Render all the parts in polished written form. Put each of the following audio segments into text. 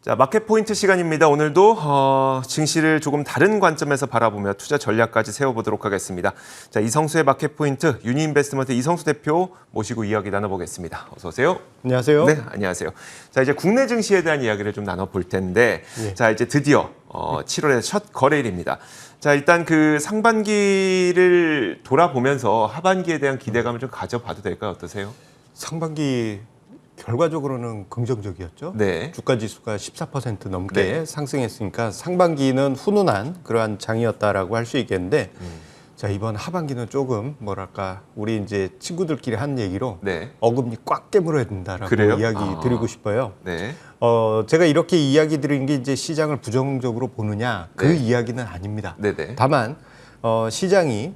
자, 마켓 포인트 시간입니다. 오늘도 증시를 조금 다른 관점에서 바라보며 투자 전략까지 세워보도록 하겠습니다. 자, 이성수의 마켓 포인트 유니인베스트먼트 이성수 대표 모시고 이야기 나눠보겠습니다. 어서 오세요. 안녕하세요. 네, 안녕하세요. 자, 이제 국내 증시에 대한 이야기를 좀 나눠볼 텐데, 예. 네. 자, 이제 드디어 7월의 첫 거래일입니다. 자, 일단 그 상반기를 돌아보면서 하반기에 대한 기대감을 좀 가져봐도 될까요? 어떠세요? 상반기 결과적으로는 긍정적이었죠. 네. 주가 지수가 14% 넘게 네. 상승했으니까 상반기는 훈훈한 그러한 장이었다라고 할 수 있겠는데, 자, 이번 하반기는 조금 뭐랄까 우리 이제 친구들끼리 한 얘기로 네. 어금니 꽉 깨물어야 된다라고 그래요? 이야기 아. 드리고 싶어요. 네. 제가 이렇게 이야기 드린 게 이제 시장을 부정적으로 보느냐 그 네. 이야기는 아닙니다. 네네. 다만 시장이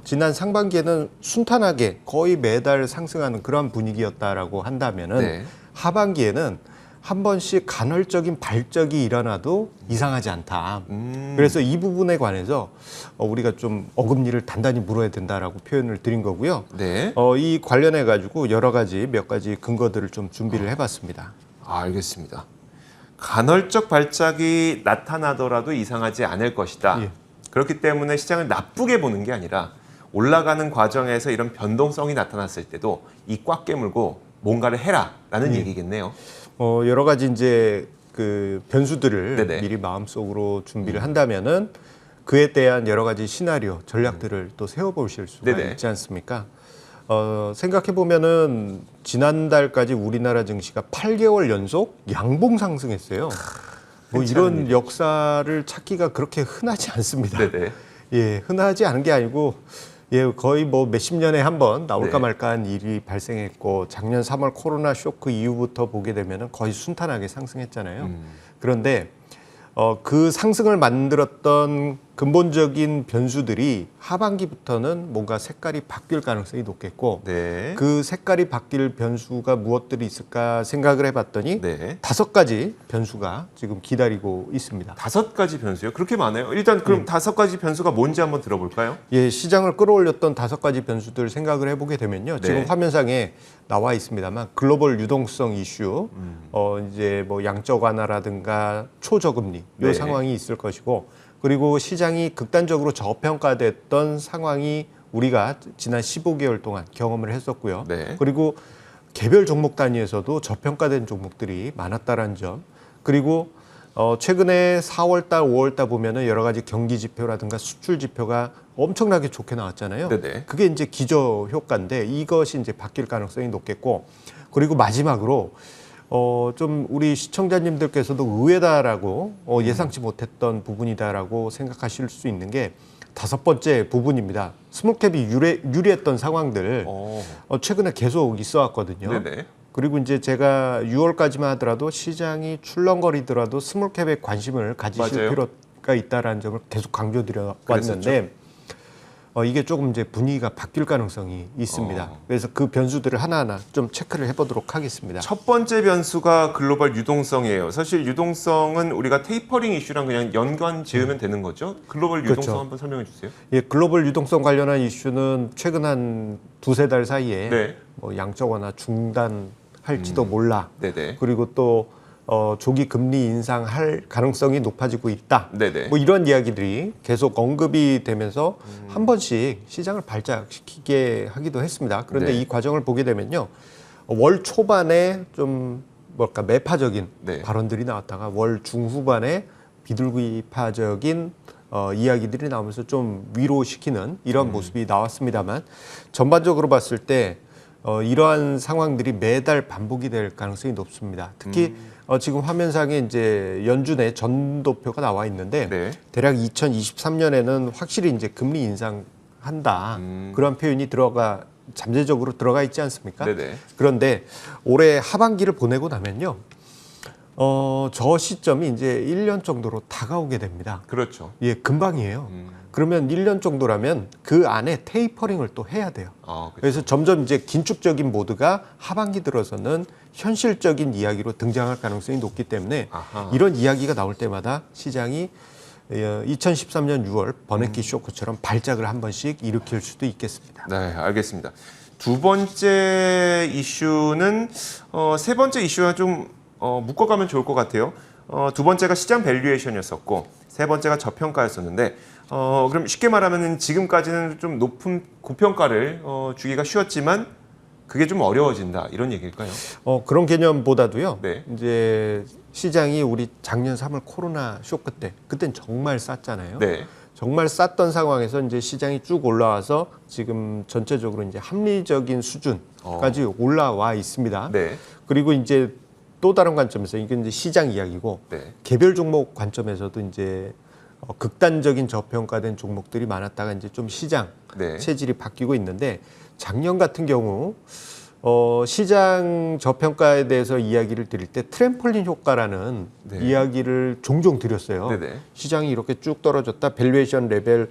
지난 상반기에는 순탄하게 거의 매달 상승하는 그런 분위기였다라고 한다면은 네. 하반기에는 한 번씩 간헐적인 발적이 일어나도 이상하지 않다. 그래서 이 부분에 관해서 우리가 좀 어금니를 단단히 물어야 된다라고 표현을 드린 거고요. 네. 이 관련해 가지고 여러 가지 몇 가지 근거들을 좀 준비를 해봤습니다. 알겠습니다. 간헐적 발작이 나타나더라도 이상하지 않을 것이다. 예. 그렇기 때문에 시장을 나쁘게 보는 게 아니라 올라가는 과정에서 이런 변동성이 나타났을 때도 이 꽉 깨물고 뭔가를 해라라는 얘기겠네요. 여러 가지 이제 그 변수들을 네네. 미리 마음속으로 준비를 한다면은 그에 대한 여러 가지 시나리오, 전략들을 또 세워보실 수가 네네. 있지 않습니까? 생각해 보면은 지난달까지 우리나라 증시가 8개월 연속 양봉 상승했어요. 뭐 이런 일이죠. 역사를 찾기가 그렇게 흔하지 않습니다. 네네. 예, 흔하지 않은 게 아니고 예, 거의 뭐 몇십 년에 한 번 나올까 네. 말까한 일이 발생했고 작년 3월 코로나 쇼크 이후부터 보게 되면은 거의 순탄하게 상승했잖아요. 그런데 그 상승을 만들었던 근본적인 변수들이 하반기부터는 뭔가 색깔이 바뀔 가능성이 높겠고 네. 그 색깔이 바뀔 변수가 무엇들이 있을까 생각을 해봤더니 네. 5가지 변수가 지금 기다리고 있습니다. 5가지 변수요? 그렇게 많아요? 일단 그럼 5가지 변수가 뭔지 한번 들어볼까요? 예, 시장을 끌어올렸던 5가지 변수들 생각을 해보게 되면요. 네. 지금 화면상에 나와 있습니다만 글로벌 유동성 이슈, 이제 뭐 양적 완화라든가 초저금리 이 네. 상황이 있을 것이고, 그리고 시장이 극단적으로 저평가됐던 상황이 우리가 지난 15개월 동안 경험을 했었고요. 네. 그리고 개별 종목 단위에서도 저평가된 종목들이 많았다라는 점, 그리고 최근에 4월달, 5월달 보면은 여러 가지 경기 지표라든가 수출 지표가 엄청나게 좋게 나왔잖아요. 네네. 그게 이제 기저 효과인데 이것이 이제 바뀔 가능성이 높겠고, 그리고 마지막으로 좀 우리 시청자님들께서도 의외다라고 예상치 못했던 부분이다라고 생각하실 수 있는 게 5번째 부분입니다. 스몰캡이 유리했던 상황들 최근에 계속 있어왔거든요. 네네. 그리고 이제 제가 6월까지만 하더라도 시장이 출렁거리더라도 스몰캡에 관심을 가지실 맞아요. 필요가 있다라는 점을 계속 강조드려 그랬었죠. 왔는데 이게 조금 이제 분위기가 바뀔 가능성이 있습니다. 그래서 그 변수들을 하나하나 좀 체크를 해보도록 하겠습니다. 첫 번째 변수가 글로벌 유동성이에요. 사실 유동성은 우리가 테이퍼링 이슈랑 그냥 연관 지으면 되는 거죠? 글로벌 유동성 그렇죠. 한번 설명해 주세요. 예, 글로벌 유동성 관련한 이슈는 최근 한 2-3달 사이에 네. 뭐 양적 완화 중단할지도 몰라. 네네. 그리고 또 조기 금리 인상할 가능성이 높아지고 있다. 네네. 뭐 이런 이야기들이 계속 언급이 되면서 한 번씩 시장을 발작시키게 하기도 했습니다. 그런데 네. 이 과정을 보게 되면요, 월 초반에 좀 뭘까 매파적인 네. 발언들이 나왔다가 월 중후반에 비둘기파적인 이야기들이 나오면서 좀 위로시키는 이런 모습이 나왔습니다만, 전반적으로 봤을 때 이러한 상황들이 매달 반복이 될 가능성이 높습니다. 특히 지금 화면상에 이제 연준의 전도표가 나와 있는데 네. 대략 2023년에는 확실히 이제 금리 인상한다, 그런 표현이 잠재적으로 들어가 있지 않습니까? 네네. 그런데 올해 하반기를 보내고 나면요, 저 시점이 이제 1년 정도로 다가오게 됩니다. 그렇죠. 예, 금방이에요. 그러면 1년 정도라면 그 안에 테이퍼링을 또 해야 돼요. 그렇죠. 그래서 점점 이제 긴축적인 모드가 하반기 들어서는 현실적인 이야기로 등장할 가능성이 높기 때문에 아하. 이런 이야기가 나올 때마다 시장이 2013년 6월 버네키 쇼크처럼 발작을 한 번씩 일으킬 수도 있겠습니다. 네, 알겠습니다. 두 번째 이슈는 세 번째 이슈와 좀 묶어가면 좋을 것 같아요. 두 번째가 시장 밸류에이션이었었고 세 번째가 저평가였었는데 그럼 쉽게 말하면 지금까지는 좀 높은 고평가를 주기가 쉬웠지만 그게 좀 어려워진다 이런 얘기일까요? 그런 개념보다도요. 네. 이제 시장이 우리 작년 3월 코로나 쇼크 때 그땐 정말 쌌잖아요. 네. 정말 쌌던 상황에서 이제 시장이 쭉 올라와서 지금 전체적으로 이제 합리적인 수준까지 올라와 있습니다. 네. 그리고 이제 또 다른 관점에서 이게 이제 시장 이야기고 네. 개별 종목 관점에서도 이제 극단적인 저평가된 종목들이 많았다가 이제 좀 시장 네. 체질이 바뀌고 있는데 작년 같은 경우 시장 저평가에 대해서 이야기를 드릴 때 트램폴린 효과라는 네. 이야기를 종종 드렸어요. 네네. 시장이 이렇게 쭉 떨어졌다 밸류에이션 레벨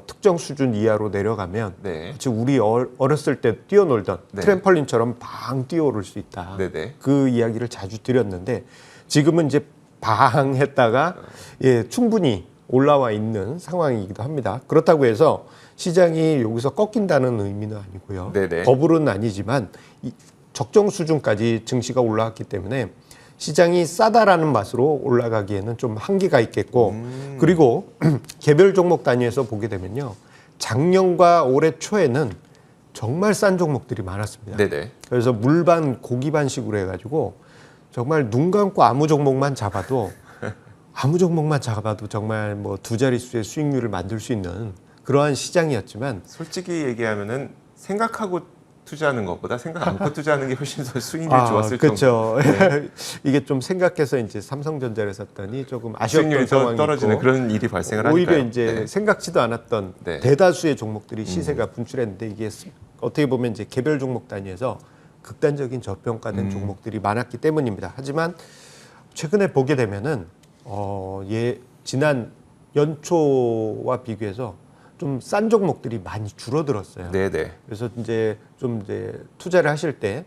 특정 수준 이하로 내려가면 네. 마치 우리 어렸을 때 뛰어놀던 네. 트램펄린처럼 방 뛰어오를 수 있다. 네네. 그 이야기를 자주 드렸는데 지금은 이제 방 했다가 충분히 올라와 있는 상황이기도 합니다. 그렇다고 해서 시장이 여기서 꺾인다는 의미는 아니고요. 네네. 버블은 아니지만 적정 수준까지 증시가 올라왔기 때문에 시장이 싸다라는 맛으로 올라가기에는 좀 한계가 있겠고 그리고 개별 종목 단위에서 보게 되면요. 작년과 올해 초에는 정말 싼 종목들이 많았습니다. 네네. 그래서 물반 고기반식으로 해가지고 정말 눈 감고 아무 종목만 잡아도 정말 뭐 두 자릿수의 수익률을 만들 수 있는 그러한 시장이었지만 솔직히 얘기하면은 생각하고 투자하는 것보다 생각 않고 투자하는 게 훨씬 더 수익률이 좋았을 그렇죠. 네. 이게 좀 생각해서 이제 삼성전자를 샀더니 조금 수익률이 아쉬웠던 상황이 떨어지는 있고 그런 일이 발생을 오히려 하니까요. 이제 네. 생각지도 않았던 네. 대다수의 종목들이 시세가 분출했는데 이게 어떻게 보면 이제 개별 종목 단위에서 극단적인 저평가된 종목들이 많았기 때문입니다. 하지만 최근에 보게 되면은 지난 연초와 비교해서 좀 싼 종목들이 많이 줄어들었어요. 네네. 그래서 이제 투자를 하실 때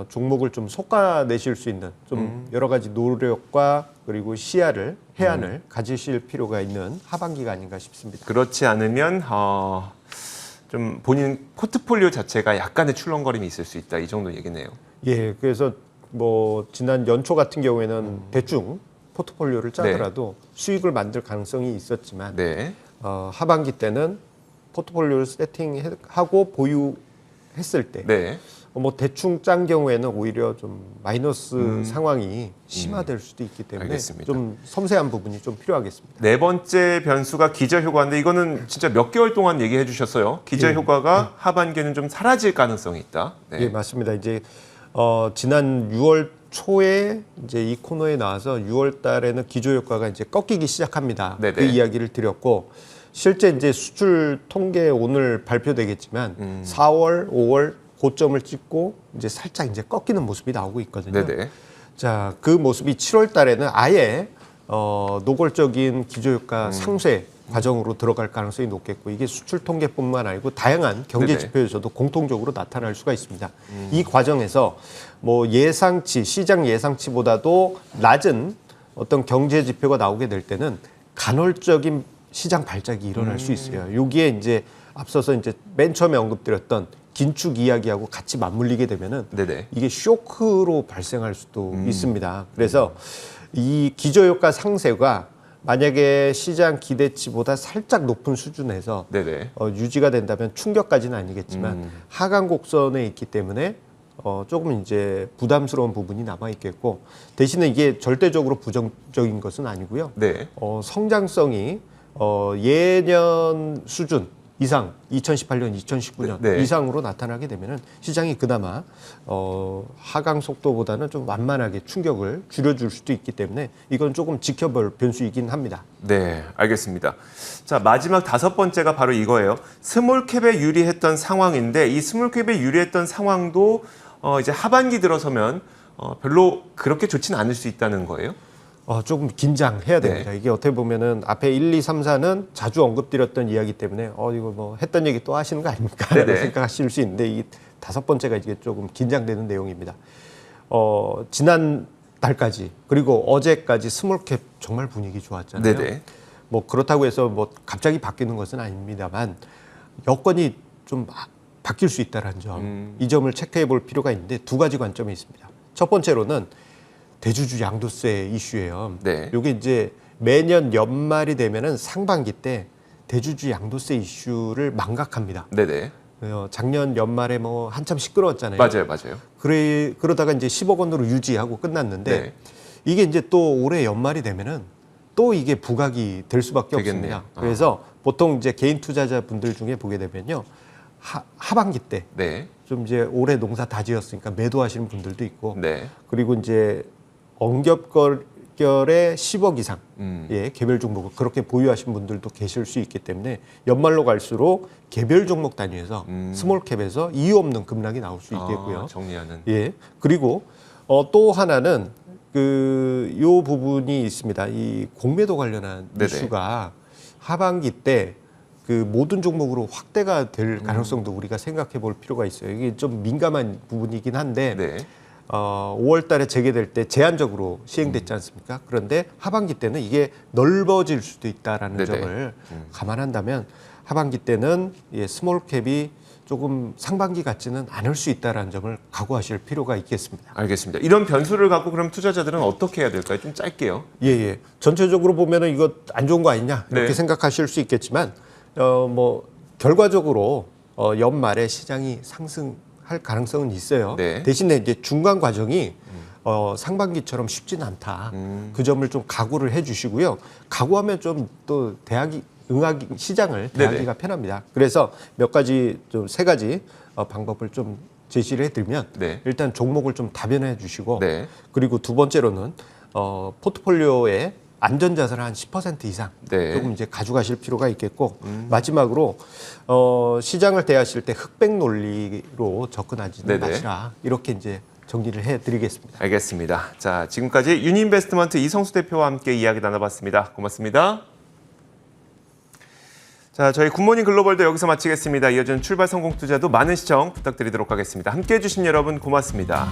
종목을 좀 솎아내실 수 있는 좀 여러 가지 노력과 그리고 시야를 해안을 가지실 필요가 있는 하반기가 아닌가 싶습니다. 그렇지 않으면 좀 본인 포트폴리오 자체가 약간의 출렁거림이 있을 수 있다 이 정도 얘기네요. 예, 그래서 뭐 지난 연초 같은 경우에는 대충 포트폴리오를 짜더라도 수익을 만들 가능성이 있었지만 네. 하반기 때는 포트폴리오를 세팅하고 보유했을 때 네. 뭐 대충 짠 경우에는 오히려 좀 마이너스 상황이 심화될 수도 있기 때문에 알겠습니다. 좀 섬세한 부분이 좀 필요하겠습니다. 네 번째 변수가 기저 효과인데 이거는 진짜 몇 개월 동안 얘기해 주셨어요. 기저 효과가 하반기에는 좀 사라질 가능성이 있다. 네. 예, 맞습니다. 이제 지난 6월 초에 이제 이 코너에 나와서 6월 달에는 기저 효과가 이제 꺾이기 시작합니다. 네네. 그 이야기를 드렸고 실제 이제 수출 통계 오늘 발표되겠지만 4월, 5월 고점을 찍고 이제 살짝 이제 꺾이는 모습이 나오고 있거든요. 네네. 자, 그 모습이 7월 달에는 아예 노골적인 기저효과 상쇄 과정으로 들어갈 가능성이 높겠고 이게 수출 통계뿐만 아니고 다양한 경제 네네. 지표에서도 공통적으로 나타날 수가 있습니다. 이 과정에서 뭐 시장 예상치보다도 낮은 어떤 경제 지표가 나오게 될 때는 간헐적인 시장 발작이 일어날 수 있어요. 여기에 이제 앞서서 이제 맨 처음에 언급드렸던 긴축 이야기하고 같이 맞물리게 되면은 네네. 이게 쇼크로 발생할 수도 있습니다. 그래서 이 기저효과 상세가 만약에 시장 기대치보다 살짝 높은 수준에서 네네. 유지가 된다면 충격까지는 아니겠지만 하강 곡선에 있기 때문에 조금 이제 부담스러운 부분이 남아 있겠고 대신에 이게 절대적으로 부정적인 것은 아니고요. 네. 성장성이 예년 수준 이상 2018년, 2019년 네. 이상으로 나타나게 되면은 시장이 그나마 하강 속도보다는 좀 완만하게 충격을 줄여줄 수도 있기 때문에 이건 조금 지켜볼 변수이긴 합니다. 네, 알겠습니다. 자, 마지막 다섯 번째가 바로 이거예요. 스몰캡에 유리했던 상황인데 이 스몰캡에 유리했던 상황도 이제 하반기 들어서면 별로 그렇게 좋지는 않을 수 있다는 거예요. 조금 긴장해야 됩니다. 이게 어떻게 보면은 앞에 1, 2, 3, 4는 자주 언급드렸던 이야기 때문에 이거 뭐 했던 얘기 또 하시는 거 아닙니까? 라고 생각하실 수 있는데 이 다섯 번째가 이게 조금 긴장되는 내용입니다. 지난 달까지 그리고 어제까지 스몰캡 정말 분위기 좋았잖아요. 네네. 뭐 그렇다고 해서 뭐 갑자기 바뀌는 것은 아닙니다만 여건이 좀 바뀔 수 있다는 점, 이 점을 체크해 볼 필요가 있는데 두 가지 관점이 있습니다. 첫 번째로는 대주주 양도세 이슈예요. 네. 이게 이제 매년 연말이 되면은 상반기 때 대주주 양도세 이슈를 망각합니다. 네네. 작년 연말에 뭐 한참 시끄러웠잖아요. 맞아요. 그러다가 이제 10억 원으로 유지하고 끝났는데 네. 이게 이제 또 올해 연말이 되면은 또 이게 부각이 될 수밖에 되겠네요. 없습니다. 그래서 보통 이제 개인 투자자분들 중에 보게 되면요. 하반기 때 좀 네. 이제 올해 농사 다 지었으니까 매도하시는 분들도 있고 네. 그리고 이제 엉겹결에 10억 이상 예, 개별 종목을 그렇게 보유하신 분들도 계실 수 있기 때문에 연말로 갈수록 개별 종목 단위에서 스몰캡에서 이유 없는 급락이 나올 수 있겠고요. 정리하는. 예. 그리고 또 하나는 요 부분이 있습니다. 이 공매도 관련한 네네. 이슈가 하반기 때 모든 종목으로 확대가 될 가능성도 우리가 생각해 볼 필요가 있어요. 이게 좀 민감한 부분이긴 한데 네. 5월 달에 재개될 때 제한적으로 시행됐지 않습니까? 그런데 하반기 때는 이게 넓어질 수도 있다라는 네네. 점을 감안한다면 하반기 때는 스몰캡이 조금 상반기 같지는 않을 수 있다라는 점을 각오하실 필요가 있겠습니다. 알겠습니다. 이런 변수를 갖고 그럼 투자자들은 어떻게 해야 될까요? 좀 짧게요. 예. 전체적으로 보면은 이거 안 좋은 거 아니냐 이렇게 네. 생각하실 수 있겠지만 결과적으로 연말에 시장이 상승할 가능성은 있어요. 네. 대신에 이제 중간 과정이 상반기처럼 쉽지는 않다. 그 점을 좀 각오를 해주시고요. 각오하면 좀 또 시장을 대하기가 편합니다. 그래서 몇 가지 좀 3가지 방법을 좀 제시를 해드리면 네. 일단 종목을 좀 다변해 주시고 네. 그리고 두 번째로는 포트폴리오에 안전자산을 한 10% 이상 네. 조금 이제 가져가실 필요가 있겠고 마지막으로 시장을 대하실 때 흑백 논리로 접근하지는 네네. 마시라 이렇게 이제 정리를 해드리겠습니다. 알겠습니다. 자, 지금까지 유니인베스트먼트 이성수 대표와 함께 이야기 나눠봤습니다. 고맙습니다. 자, 저희 굿모닝 글로벌도 여기서 마치겠습니다. 이어지는 출발 성공 투자도 많은 시청 부탁드리도록 하겠습니다. 함께해 주신 여러분 고맙습니다.